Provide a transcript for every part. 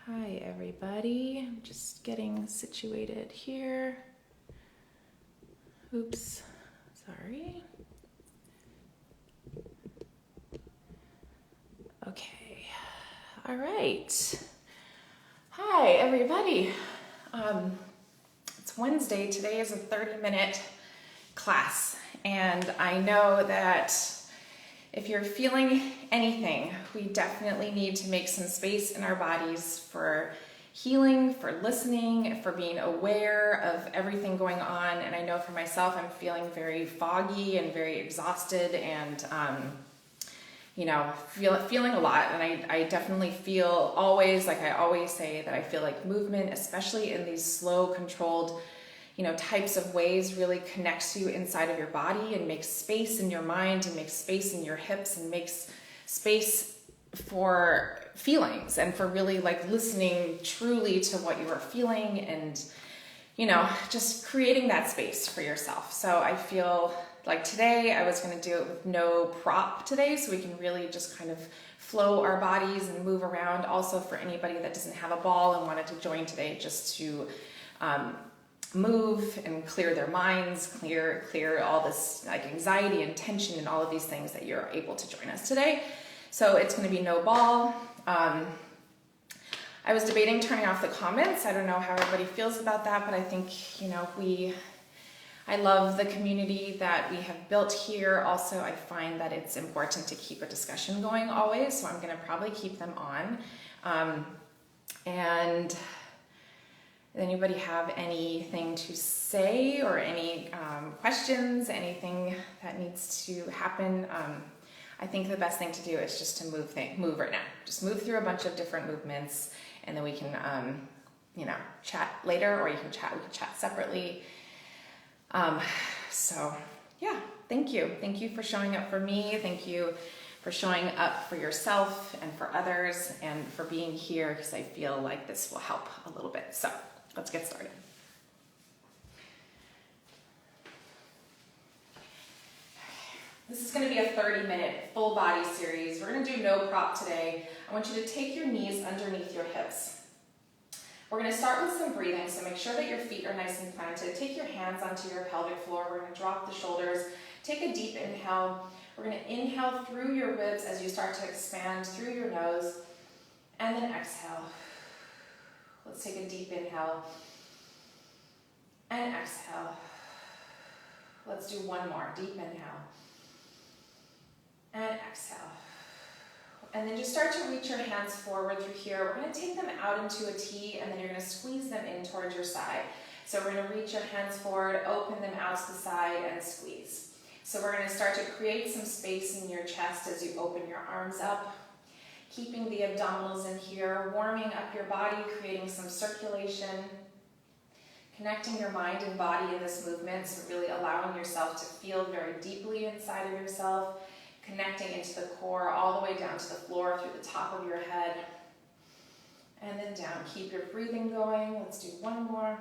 Hi everybody, I'm just getting situated here. Oops, sorry. Okay, all right. Hi everybody. It's Wednesday, today is a 30-minute class, and I know that if you're feeling anything, we definitely need to make some space in our bodies for healing, for listening, for being aware of everything going on. And I know for myself, I'm feeling very foggy and very exhausted and, feeling a lot. And I definitely feel always, like I always say, that I feel like movement, especially in these slow, controlled types of ways, really connects you inside of your body and makes space in your mind and makes space in your hips and makes space for feelings and for really like listening truly to what you are feeling and, just creating that space for yourself. So I feel like today I was going to do it with no prop today, so we can really just kind of flow our bodies and move around. Also for anybody that doesn't have a ball and wanted to join today, just to move and clear their minds, clear all this like anxiety and tension and all of these things, that you're able to join us today. So it's going to be no ball. I was debating turning off the comments. I don't know how everybody feels about that, but I think, I love the community that we have built here. Also, I find that it's important to keep a discussion going always, so I'm going to probably keep them on. And anybody have anything to say or any questions, anything that needs to happen? I think the best thing to do is just to move right now. Just move through a bunch of different movements, and then we can, chat later, or we can chat separately. So yeah, thank you. Thank you for showing up for me. Thank you for showing up for yourself and for others, and for being here, because I feel like this will help a little bit. So let's get started. This is going to be a 30-minute full body series. We're going to do no prop today. I want you to take your knees underneath your hips. We're going to start with some breathing, so make sure that your feet are nice and planted. Take your hands onto your pelvic floor. We're going to drop the shoulders. Take a deep inhale. We're going to inhale through your ribs as you start to expand through your nose, and then exhale. Let's take a deep inhale and exhale. Let's do one more. Deep inhale and exhale. And then just start to reach your hands forward through here. We're going to take them out into a T, and then you're going to squeeze them in towards your side. So we're going to reach your hands forward, open them out to the side, and squeeze. So we're going to start to create some space in your chest as you open your arms up, keeping the abdominals in here, warming up your body, creating some circulation, connecting your mind and body in this movement, so really allowing yourself to feel very deeply inside of yourself, connecting into the core all the way down to the floor through the top of your head, and then down. Keep your breathing going. Let's do one more.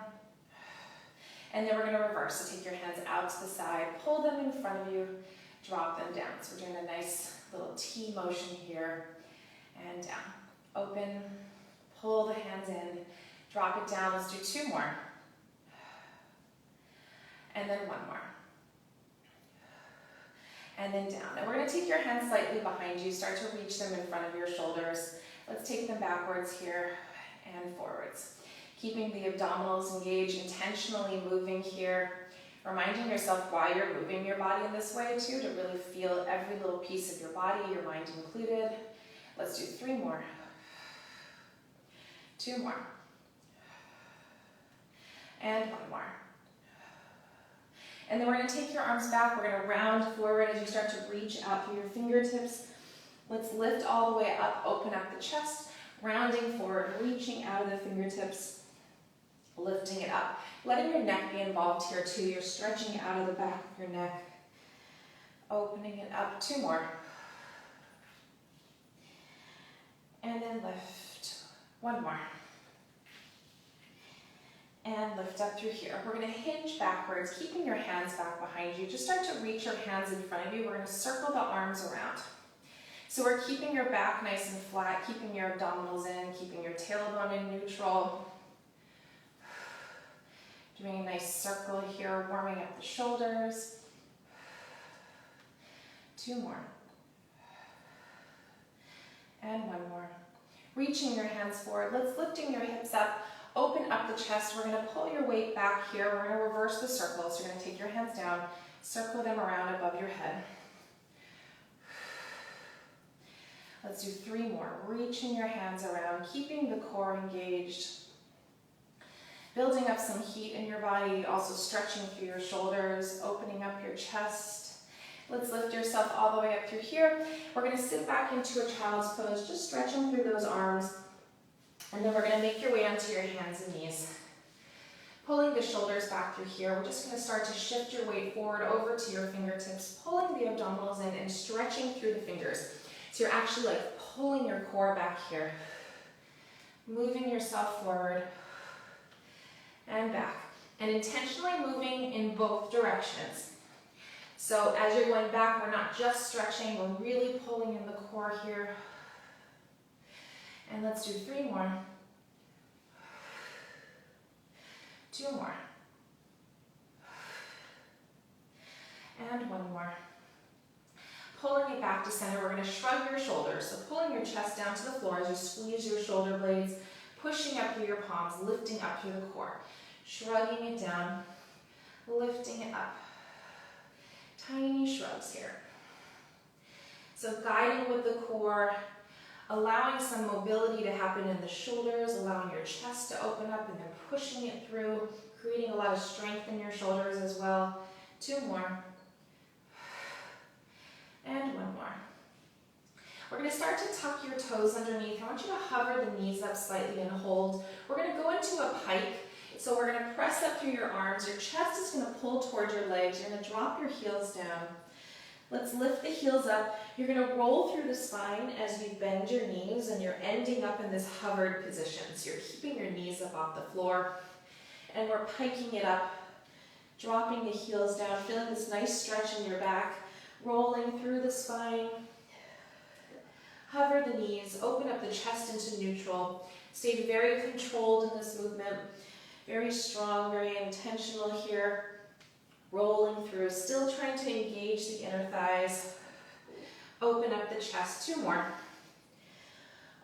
And then we're going to reverse. So take your hands out to the side, pull them in front of you, drop them down. So we're doing a nice little T motion here, and down. Open, pull the hands in, drop it down. Let's do two more. And then one more. And then down. And we're going to take your hands slightly behind you, start to reach them in front of your shoulders. Let's take them backwards here and forwards. Keeping the abdominals engaged, intentionally moving here. Reminding yourself why you're moving your body in this way too, to really feel every little piece of your body, your mind included. Let's do three more. Two more. And one more. And then we're going to take your arms back. We're going to round forward as you start to reach out through your fingertips. Let's lift all the way up, open up the chest, rounding forward, reaching out of the fingertips, lifting it up. Letting your neck be involved here too. You're stretching out of the back of your neck, opening it up. Two more. And then lift. One more. And lift up through here. We're going to hinge backwards, keeping your hands back behind you. Just start to reach your hands in front of you. We're going to circle the arms around. So we're keeping your back nice and flat, keeping your abdominals in, keeping your tailbone in neutral. Doing a nice circle here, warming up the shoulders. 2 more. And 1 more. Reaching your hands forward. Let's lifting your hips up. Open up the chest. We're going to pull your weight back here. We're going to reverse the circle. So you're going to take your hands down, circle them around above your head. Let's do 3 more. Reaching your hands around, keeping the core engaged. Building up some heat in your body, also stretching through your shoulders, opening up your chest. Let's lift yourself all the way up through here. We're going to sit back into a child's pose, just stretching through those arms. And then we're going to make your way onto your hands and knees. Pulling the shoulders back through here. We're just going to start to shift your weight forward over to your fingertips, pulling the abdominals in and stretching through the fingers. So you're actually like pulling your core back here. Moving yourself forward and back. And intentionally moving in both directions. So as you're going back, we're not just stretching, we're really pulling in the core here. And let's do 3 more. 2 more. And 1 more. Pulling it back to center, we're going to shrug your shoulders. So pulling your chest down to the floor as you squeeze your shoulder blades, pushing up through your palms, lifting up through the core. Shrugging it down, lifting it up. Tiny shrugs here. So guiding with the core, allowing some mobility to happen in the shoulders, allowing your chest to open up and then pushing it through, creating a lot of strength in your shoulders as well. 2 more. And 1 more. We're going to start to tuck your toes underneath. I want you to hover the knees up slightly and hold. We're going to go into a pike. So we're going to press up through your arms. Your chest is going to pull towards your legs. You're going to drop your heels down. Let's lift the heels up. You're going to roll through the spine as you bend your knees, and you're ending up in this hovered position. So you're keeping your knees up off the floor, and we're piking it up, dropping the heels down, feeling this nice stretch in your back, rolling through the spine. Hover the knees, open up the chest into neutral. Stay very controlled in this movement. Very strong, very intentional here. Rolling through, still trying to engage the inner thighs. Open up the chest. 2 more.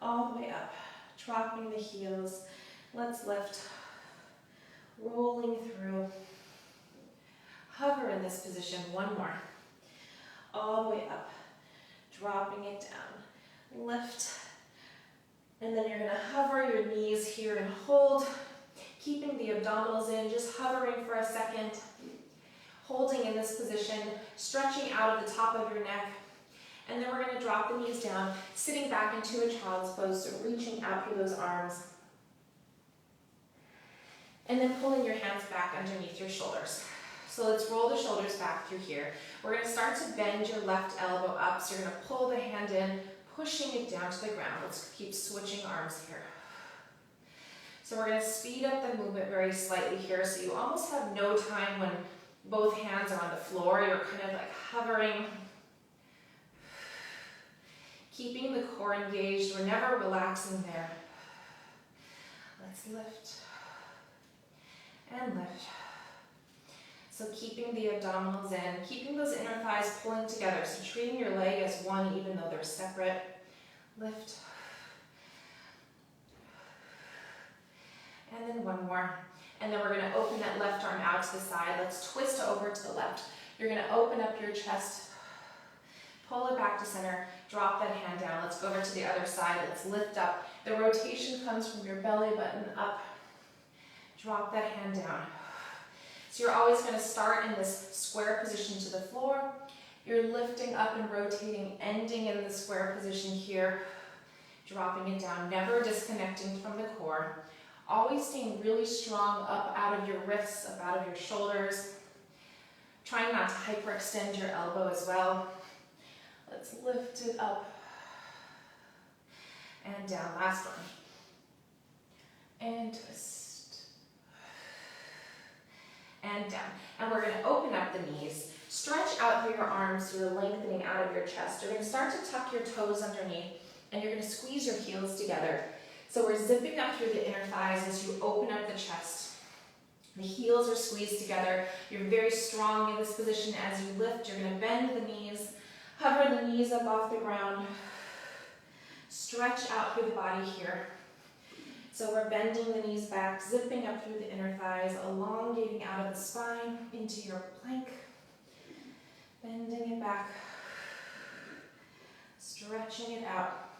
All the way up. Dropping the heels. Let's lift. Rolling through. Hover in this position. 1 more. All the way up. Dropping it down. Lift. And then you're going to hover your knees here and hold. Keeping the abdominals in, just hovering for a second. Holding in this position, stretching out of the top of your neck. And then we're going to drop the knees down, sitting back into a child's pose, so reaching out through those arms. And then pulling your hands back underneath your shoulders. So let's roll the shoulders back through here. We're going to start to bend your left elbow up, so you're going to pull the hand in, pushing it down to the ground. Let's keep switching arms here. So we're going to speed up the movement very slightly here, so you almost have no time when both hands are on the floor. You're kind of like hovering, keeping the core engaged. We're never relaxing there. Let's lift and lift. So keeping the abdominals in, keeping those inner thighs pulling together. So treating your leg as one even though they're separate. Lift. And then 1 more. And then we're going to open that left arm out to the side. Let's twist over to the left. You're going to open up your chest, pull it back to center, drop that hand down. Let's go over to the other side. Let's lift up. The rotation comes from your belly button up. Drop that hand down. So you're always going to start in this square position to the floor. You're lifting up and rotating, ending in the square position here. Dropping it down, never disconnecting from the core. Always staying really strong up out of your wrists, up out of your shoulders. Trying not to hyperextend your elbow as well. Let's lift it up and down. Last one. And twist. And down. And we're going to open up the knees. Stretch out through your arms, so you're lengthening out of your chest. You're going to start to tuck your toes underneath, and you're going to squeeze your heels together. So we're zipping up through the inner thighs as you open up the chest. The heels are squeezed together. You're very strong in this position. As you lift, you're going to bend the knees, hover the knees up off the ground, stretch out through the body here. So we're bending the knees back, zipping up through the inner thighs, elongating out of the spine into your plank, bending it back, stretching it out.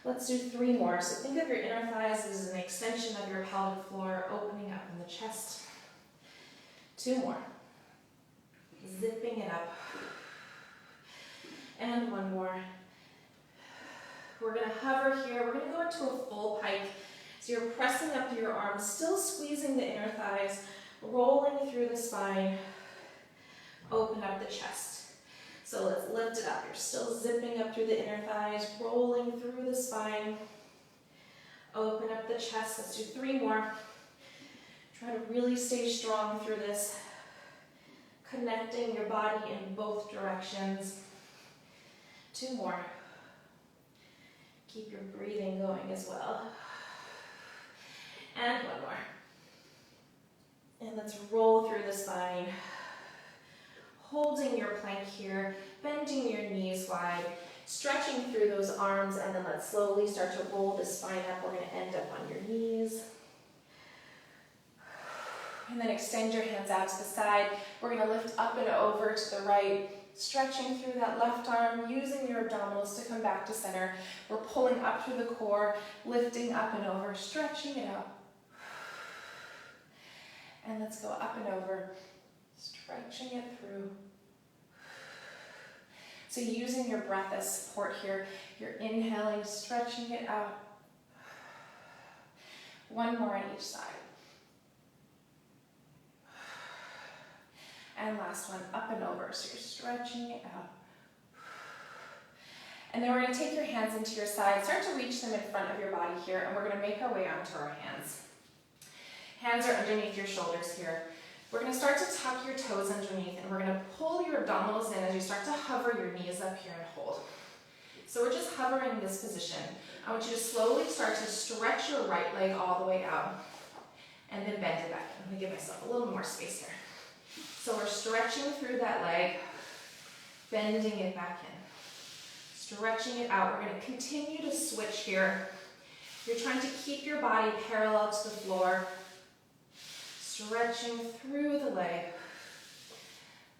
Let's do 3 more. So think of your inner thighs as an extension of your pelvic floor, opening up in the chest. 2 more. Zipping it up. And 1 more. We're going to hover here. We're going to go into a full pike. So you're pressing up through your arms, still squeezing the inner thighs, rolling through the spine, open up the chest. So let's lift it up. You're still zipping up through the inner thighs, rolling through the spine, open up the chest. Let's do 3 more. Try to really stay strong through this, connecting your body in both directions. 2 more. Keep your breathing going as well. And 1 more. And let's roll through the spine. Holding your plank here, bending your knees wide, stretching through those arms, and then let's slowly start to roll the spine up. We're going to end up on your knees. And then extend your hands out to the side. We're going to lift up and over to the right, stretching through that left arm, using your abdominals to come back to center. We're pulling up through the core, lifting up and over, stretching it out. And let's go up and over, stretching it through. So using your breath as support here, you're inhaling, stretching it out. 1 more on each side. And last one, up and over, so you're stretching it out. And then we're going to take your hands into your sides, start to reach them in front of your body here, and we're going to make our way onto our hands. Hands are underneath your shoulders here. We're going to start to tuck your toes underneath, and we're going to pull your abdominals in as you start to hover your knees up here and hold. So we're just hovering this position. I want you to slowly start to stretch your right leg all the way out, and then bend it back in. I'm going to give myself a little more space here. So we're stretching through that leg, bending it back in, stretching it out. We're going to continue to switch here. You're trying to keep your body parallel to the floor, stretching through the leg.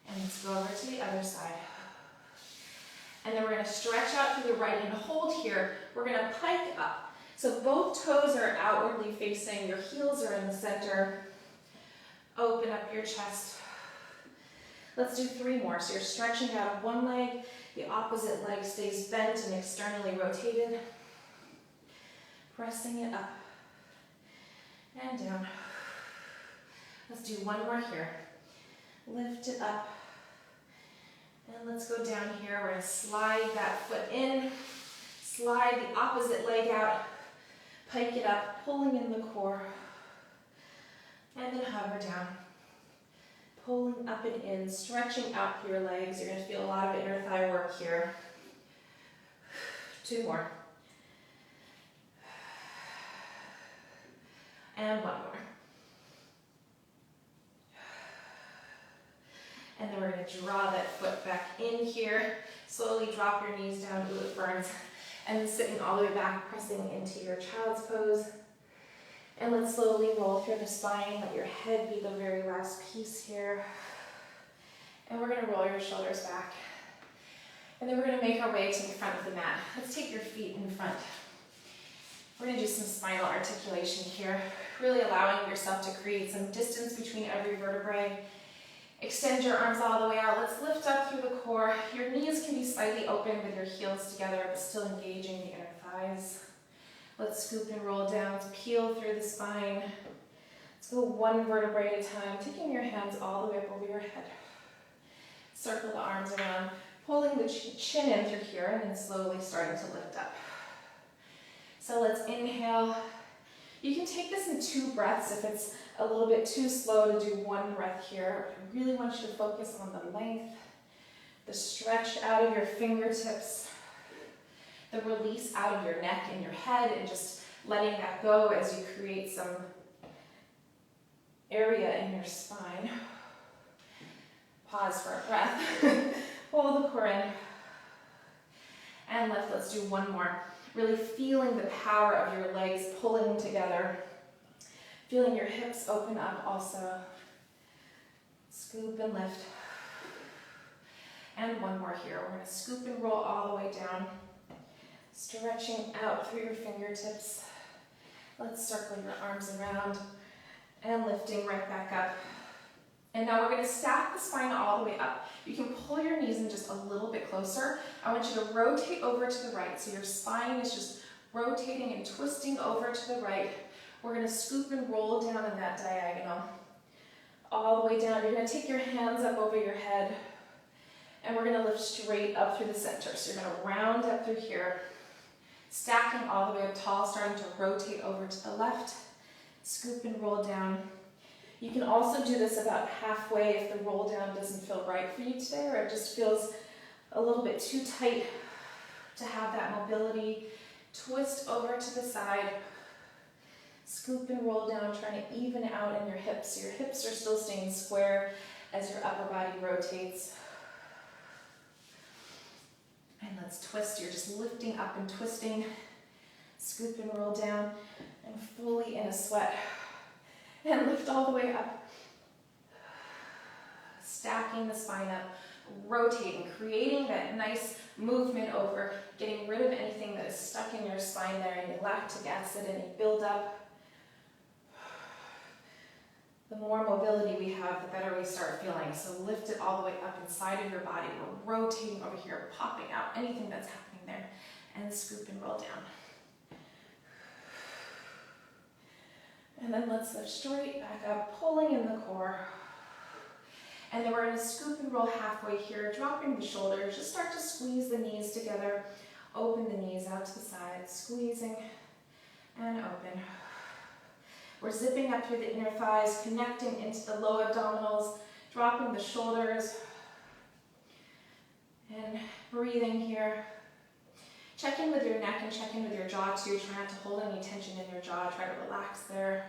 And let's go over to the other side. And then we're going to stretch out through the right and hold here. We're going to pike up. So both toes are outwardly facing, your heels are in the center. Open up your chest. Let's do 3 more. So you're stretching out of one leg, the opposite leg stays bent and externally rotated. Pressing it up and down. Let's do 1 more here. Lift it up. And let's go down here. We're going to slide that foot in, slide the opposite leg out, pike it up, pulling in the core, and then hover down. Pulling up and in, stretching out through your legs. You're going to feel a lot of inner thigh work here. 2 more. And 1 more. And then we're going to draw that foot back in here. Slowly drop your knees down, glute burns. And then sitting all the way back, pressing into your child's pose. And let's slowly roll through the spine. Let your head be the very last piece here. And we're going to roll your shoulders back. And then we're going to make our way to the front of the mat. Let's take your feet in front. We're going to do some spinal articulation here, really allowing yourself to create some distance between every vertebrae. Extend your arms all the way out. Let's lift up through the core. Your knees can be slightly open with your heels together, but still engaging the inner thighs. Let's scoop and roll down, peel through the spine. Let's go 1 vertebrae at a time, taking your hands all the way up over your head. Circle the arms around, pulling the chin in through here, and then slowly starting to lift up. So let's inhale. You can take this in 2 breaths if it's a little bit too slow to do 1 breath here. I really want you to focus on the length, the stretch out of your fingertips, the release out of your neck and your head, and just letting that go as you create some area in your spine. Pause for a breath. Hold the core in. And lift. Let's do 1 more. Really feeling the power of your legs pulling together. Feeling your hips open up also. Scoop and lift. And 1 more here. We're going to scoop and roll all the way down. Stretching out through your fingertips. Let's circle your arms around. And lifting right back up. And now we're going to stack the spine all the way up. You can pull your knees in just a little bit closer. I want you to rotate over to the right. So your spine is just rotating and twisting over to the right. We're going to scoop and roll down in that diagonal. All the way down. You're going to take your hands up over your head. And we're going to lift straight up through the center. So you're going to round up through here. Stacking all the way up tall, starting to rotate over to the left. Scoop and roll down. You can also do this about halfway if the roll down doesn't feel right for you today, or it just feels a little bit too tight to have that mobility. Twist over to the side. Scoop and roll down, trying to even out in your hips. Your hips are still staying square as your upper body rotates. And let's twist. You're just lifting up and twisting. Scoop and roll down, and fully in a sweat. And lift all the way up. Stacking the spine up, rotating, creating that nice movement over, getting rid of anything that is stuck in your spine there, any lactic acid, any buildup. The more mobility we have, the better we start feeling. So lift it all the way up inside of your body. We're rotating over here, popping out anything that's happening there, and scoop and roll down. And then let's lift straight back up, pulling in the core. And then we're going to scoop and roll halfway here, dropping the shoulders. Just start to squeeze the knees together. Open the knees out to the side, squeezing and open. We're zipping up through the inner thighs, connecting into the low abdominals, dropping the shoulders, and breathing here. Check in with your neck and check in with your jaw too. Try not to hold any tension in your jaw. Try to relax there.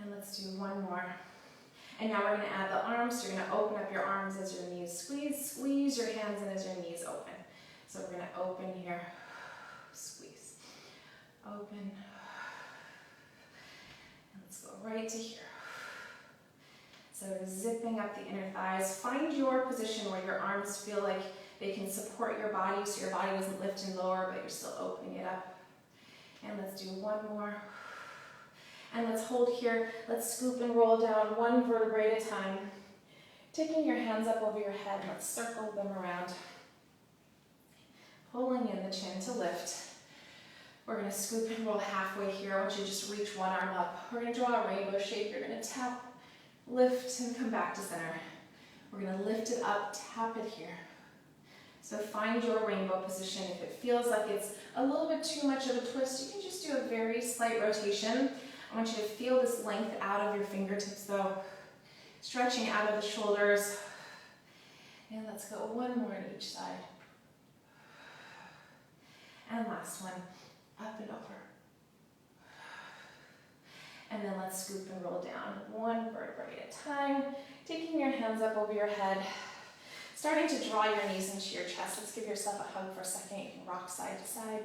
And let's do 1 more. And now we're going to add the arms. So you're going to open up your arms as your knees squeeze. Squeeze your hands in as your knees open. So we're going to open here. Squeeze. Open. And let's go right to here. So zipping up the inner thighs. Find your position where your arms feel like they can support your body, so your body doesn't lift and lower, but you're still opening it up. And let's do 1 more. And let's hold here. Let's scoop and roll down 1 vertebrae at a time. Taking your hands up over your head, let's circle them around. Pulling in the chin to lift. We're going to scoop and roll halfway here. I want you to just reach 1 arm up. We're going to draw a rainbow shape. You're going to tap, lift, and come back to center. We're going to lift it up, tap it here. So find your rainbow position. If it feels like it's a little bit too much of a twist, you can just do a very slight rotation. I want you to feel this length out of your fingertips though. Stretching out of the shoulders. And let's go 1 more on each side. And last one, up and over. And then let's scoop and roll down 1 vertebrae at a time. Taking your hands up over your head. Starting to draw your knees into your chest. Let's give yourself a hug for a second. You can rock side to side.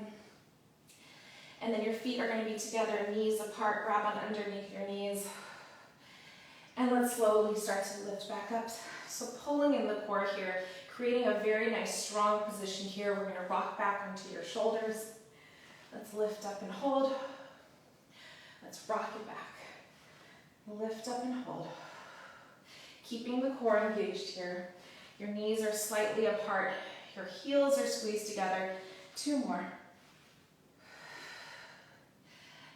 And then your feet are going to be together, knees apart. Grab on underneath your knees. And let's slowly start to lift back up. So pulling in the core here, creating a very nice strong position here. We're going to rock back onto your shoulders. Let's lift up and hold. Let's rock it back. Lift up and hold. Keeping the core engaged here. Your knees are slightly apart. Your heels are squeezed together. 2 more.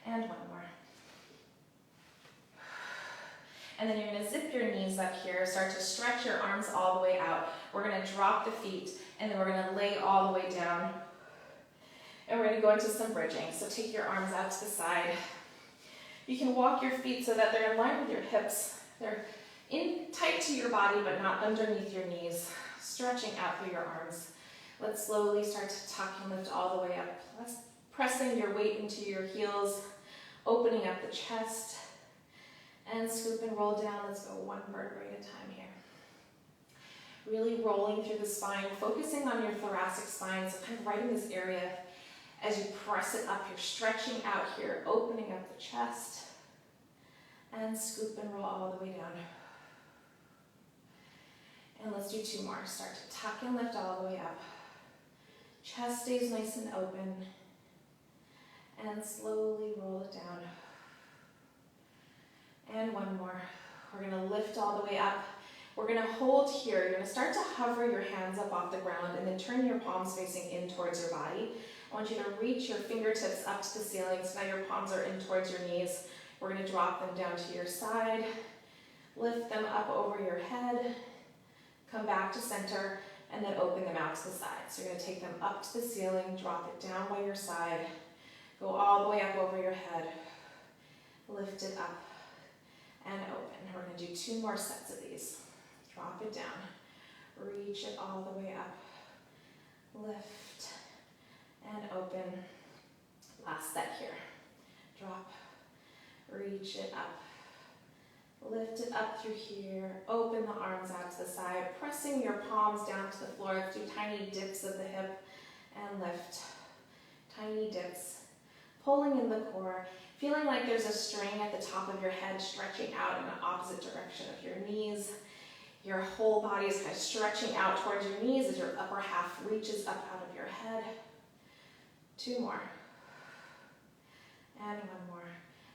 And 1 more. And then you're going to zip your knees up here. Start to stretch your arms all the way out. We're going to drop the feet, and then we're going to lay all the way down. And we're going to go into some bridging. So take your arms out to the side. You can walk your feet so that they're in line with your hips. They're in tight to your body, but not underneath your knees. Stretching out through your arms. Let's slowly start to tuck and lift all the way up. Pressing your weight into your heels, opening up the chest, and scoop and roll down. Let's go one vertebrae at a time here. Really rolling through the spine, focusing on your thoracic spine, so kind of right in this area. As you press it up, you're stretching out here, opening up the chest, and scoop and roll all the way down. And let's do two more. Start to tuck and lift all the way up. Chest stays nice and open. And slowly roll it down. And one more. We're going to lift all the way up. We're going to hold here. You're going to start to hover your hands up off the ground and then turn your palms facing in towards your body. I want you to reach your fingertips up to the ceiling so now your palms are in towards your knees. We're going to drop them down to your side. Lift them up over your head. Come back to center and then open them out to the side. So you're going to take them up to the ceiling, drop it down by your side. Go all the way up over your head. Lift it up and open. We're going to do two more sets of these. Drop it down. Reach it all the way up. Lift and open. Last set here. Drop. Reach it up. Lift it up through here. Open the arms out to the side. Pressing your palms down to the floor. Do tiny dips of the hip and lift. Tiny dips. Pulling in the core, feeling like there's a string at the top of your head stretching out in the opposite direction of your knees. Your whole body is kind of stretching out towards your knees as your upper half reaches up out of your head. Two more. And one more.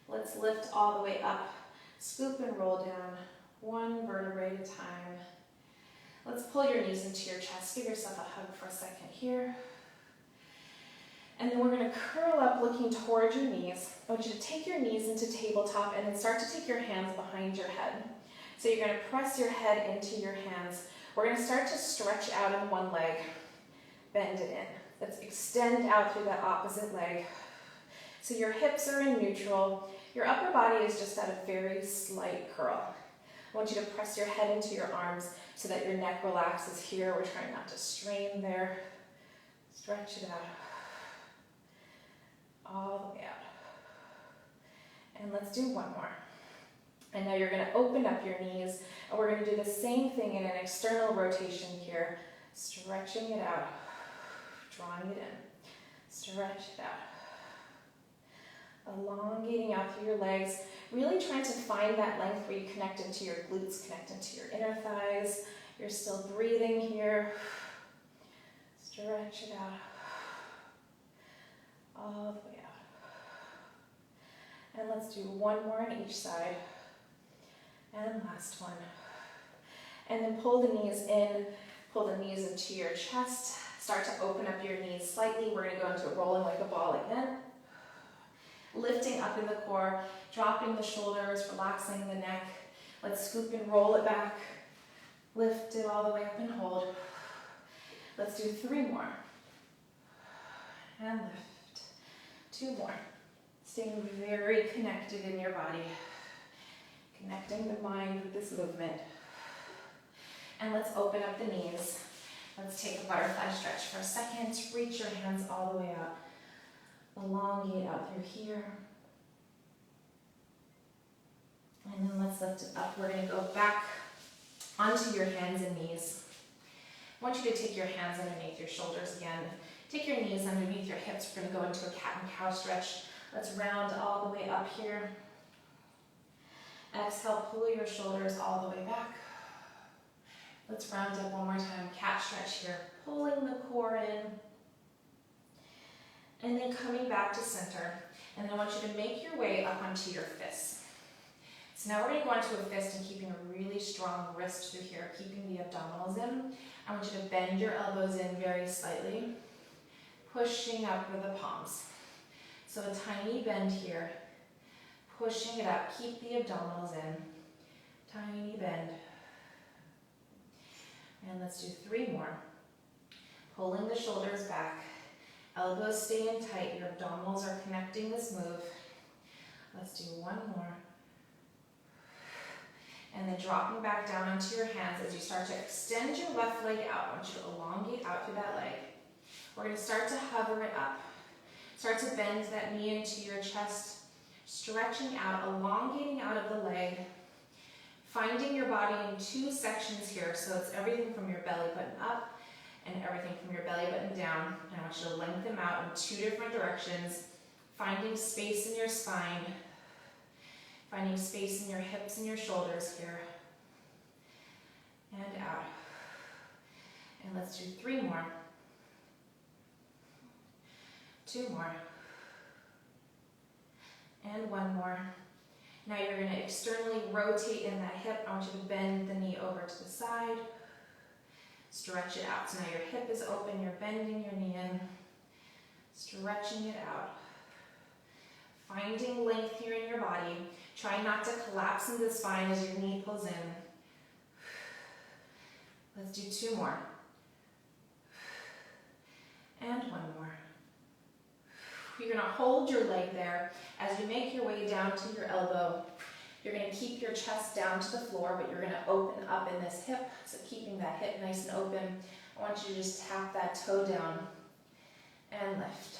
Let's lift all the way up. Scoop and roll down, one vertebrae at a time. Let's pull your knees into your chest. Give yourself a hug for a second here. And then we're going to curl up looking towards your knees. I want you to take your knees into tabletop and then start to take your hands behind your head. So you're going to press your head into your hands. We're going to start to stretch out in one leg. Bend it in. Let's extend out through that opposite leg. So your hips are in neutral. Your upper body is just at a very slight curl. I want you to press your head into your arms so that your neck relaxes here. We're trying not to strain there. Stretch it out. All the way out. And let's do one more. And now you're going to open up your knees, and we're going to do the same thing in an external rotation here. Stretching it out. Drawing it in. Stretch it out. Elongating out through your legs. Really trying to find that length where you connect into your glutes, connect into your inner thighs. You're still breathing here. Stretch it out. All the way out. And let's do one more on each side. And last one. And then pull the knees in, pull the knees into your chest. Start to open up your knees slightly. We're going to go into rolling like a ball again. Lifting up in the core, dropping the shoulders, relaxing the neck. Let's scoop and roll it back. Lift it all the way up and hold. Let's do three more. And lift. Two more. Staying very connected in your body. Connecting the mind with this movement. And let's open up the knees. Let's take a butterfly stretch for a second. Reach your hands all the way out. Elongate out through here. And then let's lift it up. We're going to go back onto your hands and knees. I want you to take your hands underneath your shoulders again. Take your knees underneath your hips. We're going to go into a cat and cow stretch. Let's round all the way up here. Exhale, pull your shoulders all the way back. Let's round up one more time. Cat stretch here. Pulling the core in. And then coming back to center. And then I want you to make your way up onto your fists. So now we're going to go onto a fist and keeping a really strong wrist through here, keeping the abdominals in. I want you to bend your elbows in very slightly, pushing up with the palms. So a tiny bend here, pushing it up, keep the abdominals in, tiny bend. And let's do three more. Pulling the shoulders back, Elbows stay in tight. Your abdominals are connecting this move. Let's do one more. And then dropping back down onto your hands as you start to extend your left leg out. I want you to elongate out through that leg. We're going to start to hover it up. Start to bend that knee into your chest, stretching out, elongating out of the leg, finding your body in two sections here. So it's everything from your belly button up and everything from your belly button down. And I want you to lengthen them out in two different directions, finding space in your spine, finding space in your hips and your shoulders here. And out. And let's do 3 more. 2 more. And 1 more. Now you're going to externally rotate in that hip. I want you to bend the knee over to the side. Stretch it out. So now your hip is open. You're bending your knee in. Stretching it out. Finding length here in your body. Try not to collapse into the spine as your knee pulls in. Let's do 2 more. And 1 more. You're going to hold your leg there as you make your way down to your elbow. You're going to keep your chest down to the floor, but you're going to open up in this hip. So keeping that hip nice and open. I want you to just tap that toe down and lift.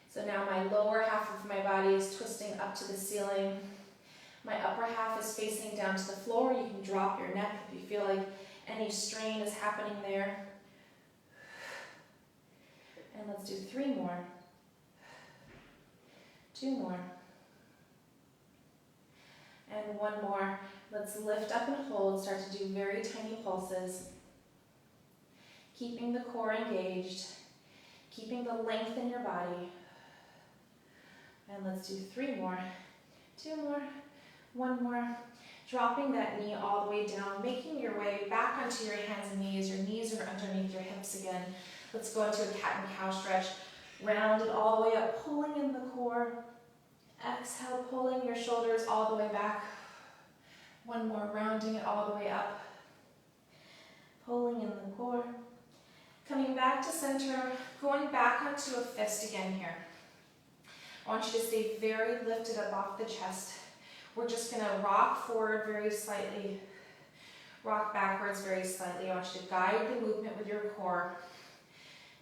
So now my lower half of my body is twisting up to the ceiling. My upper half is facing down to the floor. You can drop your neck if you feel like any strain is happening there. And let's do 3 more. 2 more. And 1 more. Let's lift up and hold. Start to do very tiny pulses. Keeping the core engaged. Keeping the length in your body. And let's do 3 more. 2 more. 1 more. Dropping that knee all the way down. Making your way back onto your hands and knees. Your knees are underneath your hips again. Let's go into a cat and cow stretch. Round it all the way up, pulling in the core. Exhale, pulling your shoulders all the way back. 1 more, rounding it all the way up. Pulling in the core. Coming back to center, going back onto a fist again here. I want you to stay very lifted up off the chest. We're just going to rock forward very slightly. Rock backwards very slightly. I want you to guide the movement with your core.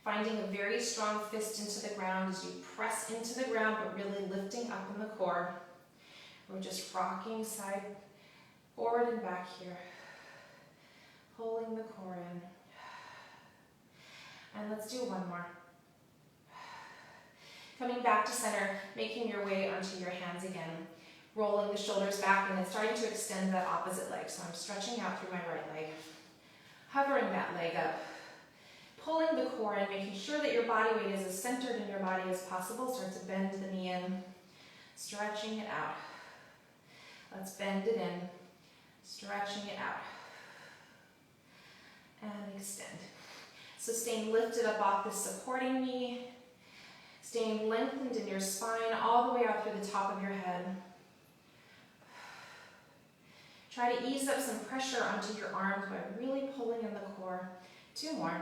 Finding a very strong fist into the ground as you press into the ground, but really lifting up in the core. We're just rocking side, forward and back here. Pulling the core in. And let's do 1 more. Coming back to center, making your way onto your hands again. Rolling the shoulders back and then starting to extend that opposite leg. So I'm stretching out through my right leg. Hovering that leg up. Pulling the core in, making sure that your body weight is as centered in your body as possible. Start to bend the knee in, stretching it out. Let's bend it in, stretching it out. And extend. So staying lifted up off the supporting knee, staying lengthened in your spine all the way out through the top of your head. Try to ease up some pressure onto your arms by really pulling in the core. 2 more.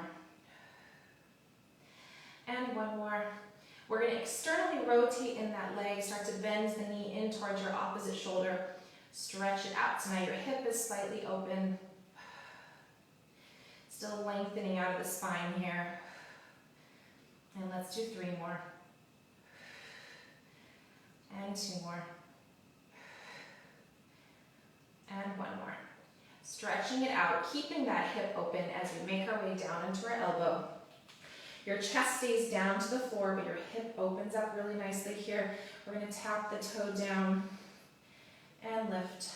And 1 more. We're going to externally rotate in that leg. Start to bend the knee in towards your opposite shoulder. Stretch it out. So now your hip is slightly open. Still lengthening out of the spine here. And let's do 3 more. And 2 more. And 1 more. Stretching it out, keeping that hip open as we make our way down into our elbow. Your chest stays down to the floor, but your hip opens up really nicely here. We're going to tap the toe down and lift.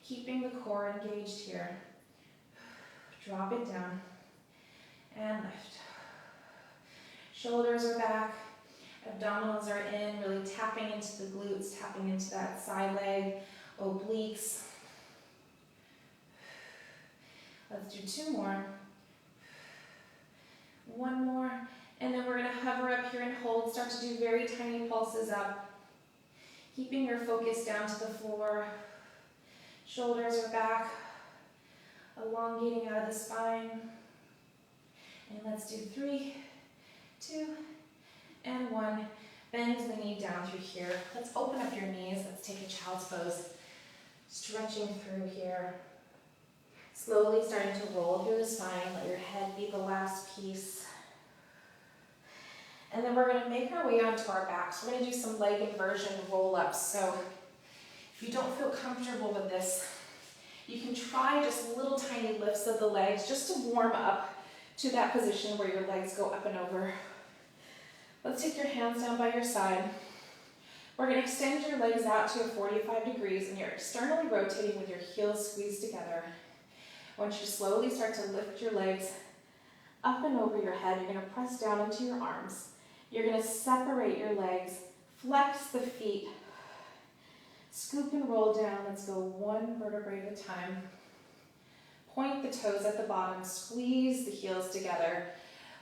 Keeping the core engaged here. Drop it down and lift. Shoulders are back. Abdominals are in, really tapping into the glutes, tapping into that side leg, obliques. Let's do 2 more. 1 more. And then we're going to hover up here and hold. Start to do very tiny pulses up. Keeping your focus down to the floor. Shoulders are back. Elongating out of the spine. And let's do 3, 2, and 1. Bend the knee down through here. Let's open up your knees. Let's take a child's pose. Stretching through here. Slowly starting to roll through the spine. Let your head be the last piece. And then we're going to make our way onto our backs. We're going to do some leg inversion roll-ups. So if you don't feel comfortable with this, you can try just little tiny lifts of the legs just to warm up to that position where your legs go up and over. Let's take your hands down by your side. We're going to extend your legs out to a 45 degrees and you're externally rotating with your heels squeezed together. I want you to slowly start to lift your legs up and over your head. You're going to press down into your arms. You're going to separate your legs, flex the feet, scoop and roll down. Let's go one vertebrae at a time. Point the toes at the bottom, squeeze the heels together.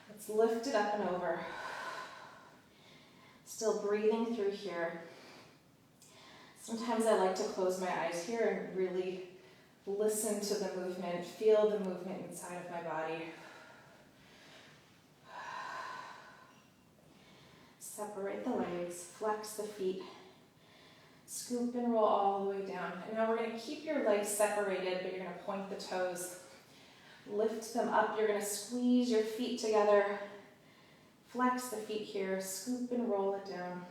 Let's lift it up and over. Still breathing through here. Sometimes I like to close my eyes here and really listen to the movement, feel the movement inside of my body. Separate the legs, flex the feet, scoop and roll all the way down. And now we're going to keep your legs separated, but you're going to point the toes. Lift them up. You're going to squeeze your feet together. Flex the feet here, scoop and roll it down.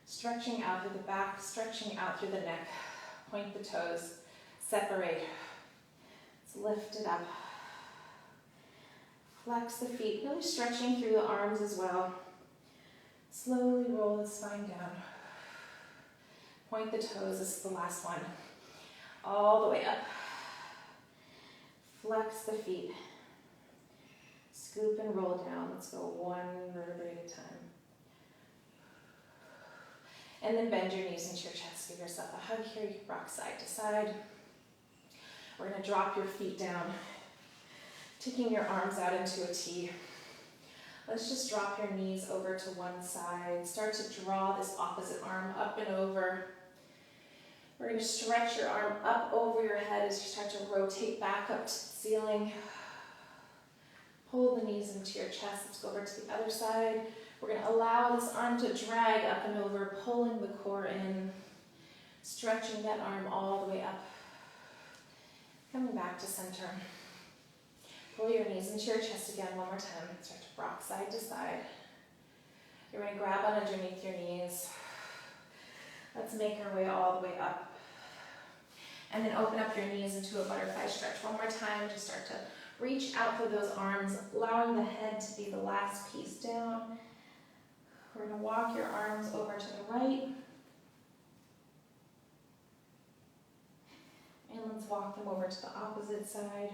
Stretching out through the back, stretching out through the neck. Point the toes, separate. Let's lift it up. Flex the feet, really stretching through the arms as well. Slowly roll the spine down. Point the toes, this is the last one. All the way up. Flex the feet. Scoop and roll down. Let's go one vertebrae at a time. And then bend your knees into your chest. Give yourself a hug here. You can rock side to side. We're going to drop your feet down, taking your arms out into a T. Let's just drop your knees over to one side. Start to draw this opposite arm up and over. We're going to stretch your arm up over your head as you start to rotate back up to the ceiling. Pull the knees into your chest. Let's go over to the other side. We're going to allow this arm to drag up and over, pulling the core in, stretching that arm all the way up. Coming back to center. Pull your knees into your chest again one more time. Start to rock side to side. You're going to grab on underneath your knees. Let's make our way all the way up. And then open up your knees into a butterfly stretch one more time. Just start to reach out for those arms, allowing the head to be the last piece down. We're going to walk your arms over to the right. And let's walk them over to the opposite side.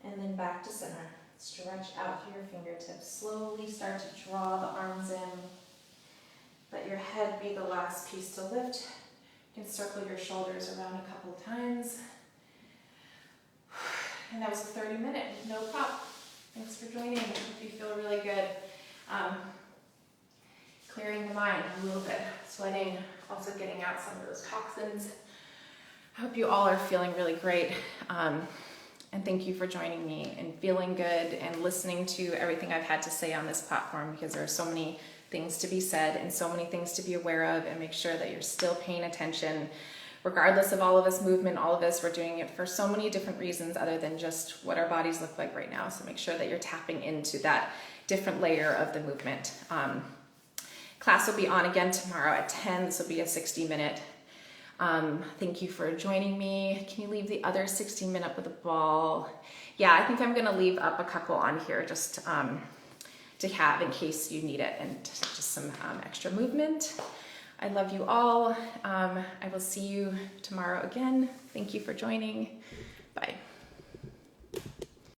And then back to center. Stretch out through your fingertips. Slowly start to draw the arms in. Let your head be the last piece to lift. You can circle your shoulders around a couple of times. And that was a 30-minute, no prop. Thanks for joining. I hope you feel really good. Clearing the mind a little bit, sweating, also getting out some of those toxins. I hope you all are feeling really great. And thank you for joining me and feeling good and listening to everything I've had to say on this platform, because there are so many things to be said and so many things to be aware of, and make sure that you're still paying attention. Regardless of all of this movement, all of this, we're doing it for so many different reasons other than just what our bodies look like right now. So make sure that you're tapping into that different layer of the movement. Class will be on again tomorrow at 10. This will be a 60-minute. Thank you for joining me. Can you leave the other 60-minute with a ball? Yeah, I think I'm gonna leave up a couple on here just to have in case you need it, and just some extra movement. I love you all. I will see you tomorrow again. Thank you for joining. Bye.